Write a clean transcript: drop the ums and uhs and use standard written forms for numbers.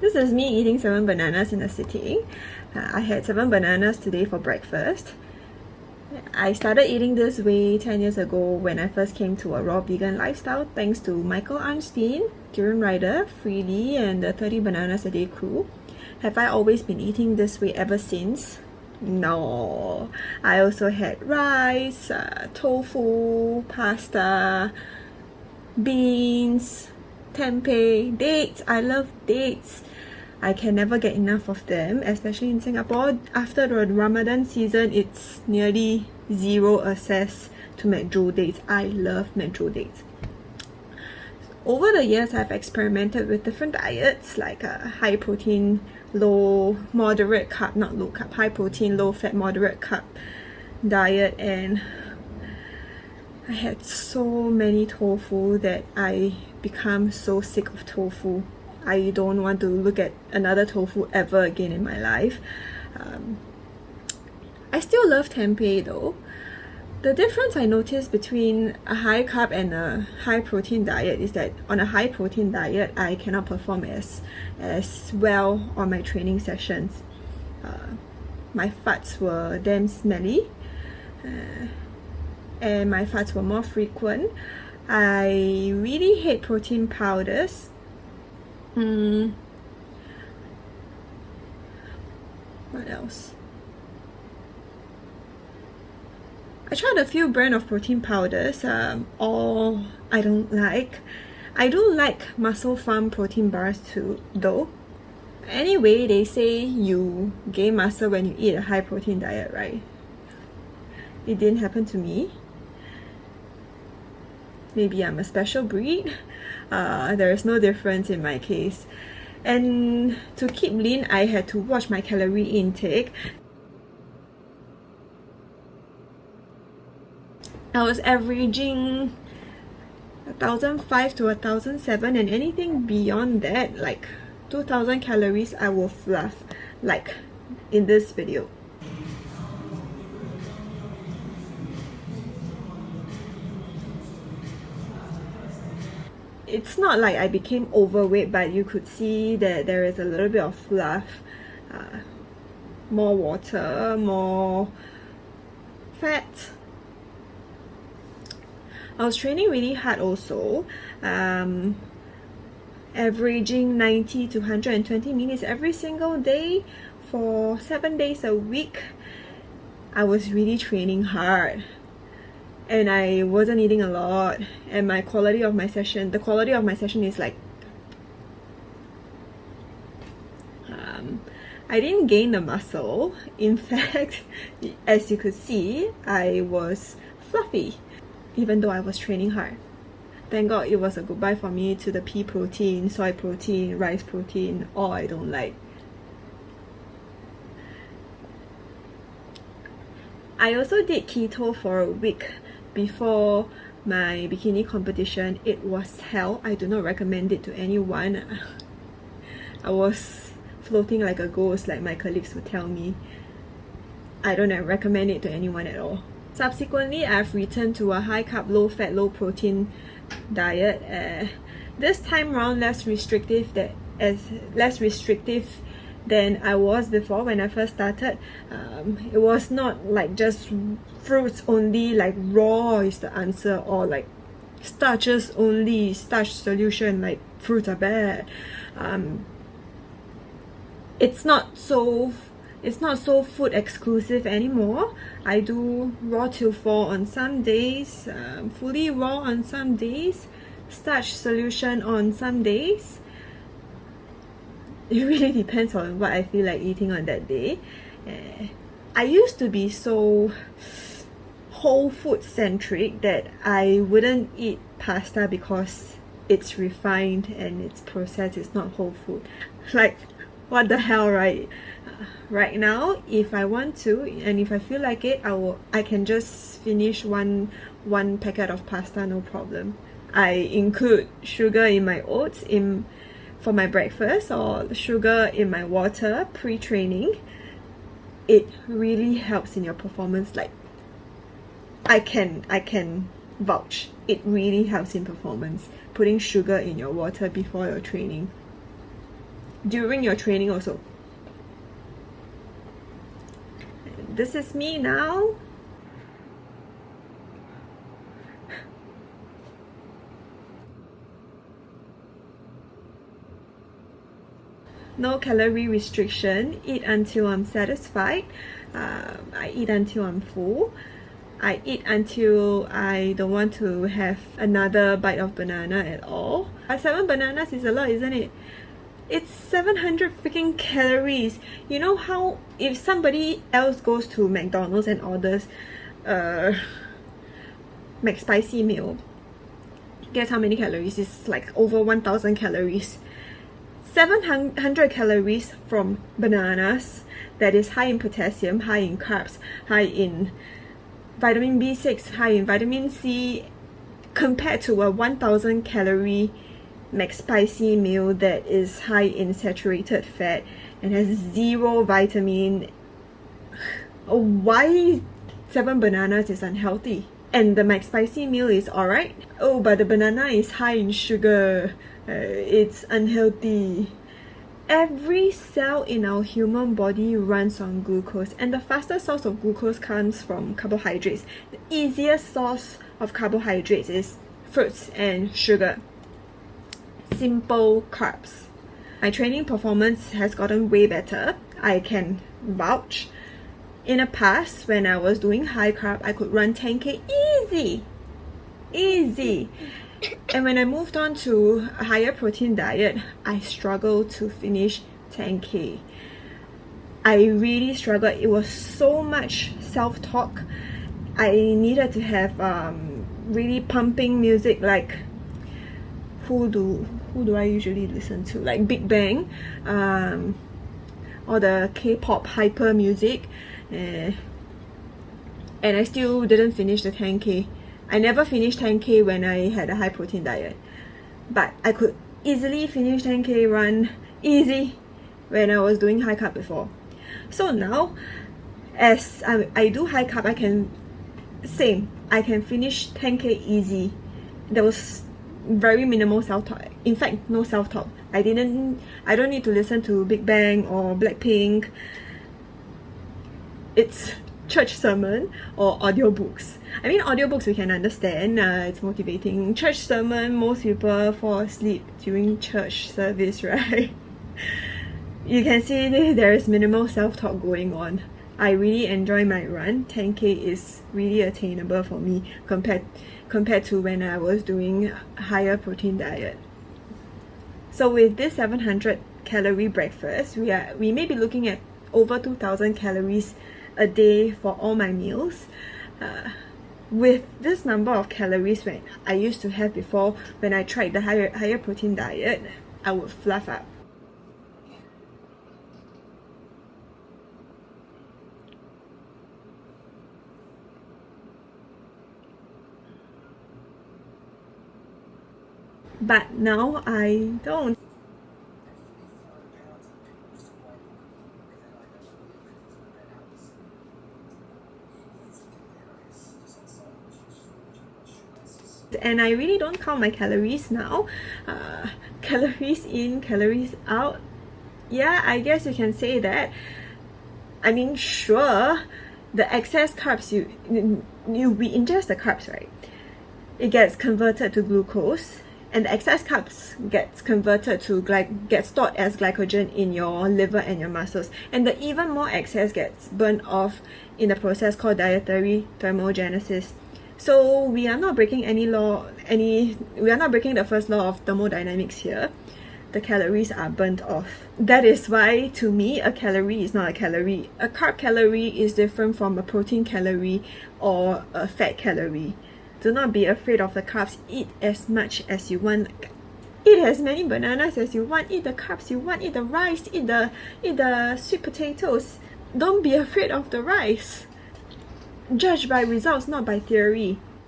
This is me eating 7 bananas in a sitting. I had 7 bananas today for breakfast. I started eating this way 10 years ago when I first came to a raw vegan lifestyle thanks to Michael Arnstein, Kieran Ryder, Freely, and the 30 Bananas a Day crew. Have I always been eating this way ever since? No. I also had rice, tofu, pasta, beans, tempeh, dates. I love dates. I can never get enough of them, especially in Singapore. After the Ramadan season, it's nearly zero access to medjool dates. I love medjool dates. Over the years, I've experimented with different diets like high protein, low, moderate carb, not low carb, high protein, low fat, moderate carb diet, and I had so many tofu that I become so sick of tofu. I don't want to look at another tofu ever again in my life. I still love tempeh though. The difference I noticed between a high carb and a high protein diet is that on a high protein diet, I cannot perform as well on my training sessions. My farts were damn smelly, and my farts were more frequent. I really hate protein powders. What else? I tried a few brands of protein powders, all I don't like. I do like Muscle Farm protein bars too, though. Anyway, they say you gain muscle when you eat a high protein diet, right? It didn't happen to me. Maybe I'm a special breed. There is no difference in my case. And to keep lean, I had to watch my calorie intake. I was averaging 1,500 to 1,700, and anything beyond that, like 2,000 calories, I will fluff, like in this video. It's not like I became overweight, but you could see that there is a little bit of fluff, more water, more fat. I was training really hard also, averaging 90 to 120 minutes every single day for 7 days a week. I was really training hard. And I wasn't eating a lot, and the quality of my session is like, I didn't gain the muscle. In fact, as you could see, I was fluffy, even though I was training hard. Thank God it was a goodbye for me to the pea protein, soy protein, rice protein, all I don't like. I also did keto for a week before my bikini competition. It was hell. I do not recommend it to anyone. I was floating like a ghost, like my colleagues would tell me. I don't recommend it to anyone at all. Subsequently, I've returned to a high carb, low fat, low protein diet. This time around, less restrictive than I was before when I first started. It was not like just fruits only, like raw is the answer, or like starches only, starch solution, like fruits are bad. It's not so food exclusive anymore. I do raw till 4 on some days, fully raw on some days, starch solution on some days. It really depends on what I feel like eating on that day. I used to be so whole food centric that I wouldn't eat pasta because it's refined and it's processed, it's not whole food. Like, what the hell, right? Right now, if I want to and if I feel like it, I can just finish one packet of pasta, no problem. I include sugar in my oats for my breakfast, or sugar in my water pre-training. It really helps in your performance. Like, I can vouch, it really helps in performance, putting sugar in your water before your training. during your training also. This is me now. No calorie restriction. Eat until I'm satisfied. I eat until I'm full. I eat until I don't want to have another bite of banana at all. 7 bananas is a lot, isn't it? It's 700 freaking calories. You know how if somebody else goes to McDonald's and orders McSpicy meal, guess how many calories? It's like over 1000 calories. 700 calories from bananas that is high in potassium, high in carbs, high in vitamin B6, high in vitamin C, compared to a 1000 calorie McSpicy meal that is high in saturated fat and has 0 vitamin. Why 7 bananas is unhealthy? And the McSpicy meal is alright. Oh, but the banana is high in sugar. It's unhealthy. Every cell in our human body runs on glucose, and the fastest source of glucose comes from carbohydrates. The easiest source of carbohydrates is fruits and sugar. Simple carbs. My training performance has gotten way better. I can vouch. In the past, when I was doing high carb, I could run 10k easy. And when I moved on to a higher protein diet, I struggled to finish 10k. I really struggled. It was so much self-talk. I needed to have really pumping music, like who do I usually listen to? Like Big Bang, or the K-pop hyper music, and I still didn't finish the 10k. I never finished 10k when I had a high protein diet, but I could easily finish 10k run easy when I was doing high carb before. So now, as I do high carb, I can finish 10k easy. There was very minimal self-talk. In fact, no self-talk. I don't need to listen to Big Bang or Blackpink. It's church sermon or audiobooks. I mean, audiobooks we can understand, it's motivating. Church sermon, most people fall asleep during church service, right? You can see there is minimal self-talk going on. I really enjoy my run. 10k is really attainable for me compared to when I was doing higher protein diet. So with this 700 calorie breakfast, we may be looking at over 2000 calories a day for all my meals. With this number of calories when I used to have before, when I tried the higher protein diet, I would fluff up. But now I don't. And I really don't count my calories now. Calories in, calories out. Yeah, I guess you can say that. I mean, sure, the excess carbs we ingest the carbs, right? It gets converted to glucose, and the excess carbs gets converted to gets stored as glycogen in your liver and your muscles, and the even more excess gets burned off in a process called dietary thermogenesis. So we are not breaking we are not breaking the first law of thermodynamics here. The calories are burnt off. That is why, to me, a calorie is not a calorie. A carb calorie is different from a protein calorie or a fat calorie. Do not be afraid of the carbs. Eat as much as you want. Eat as many bananas as you want. Eat the carbs you want. Eat the rice. Eat the sweet potatoes. Don't be afraid of the rice. Judge by results, not by theory.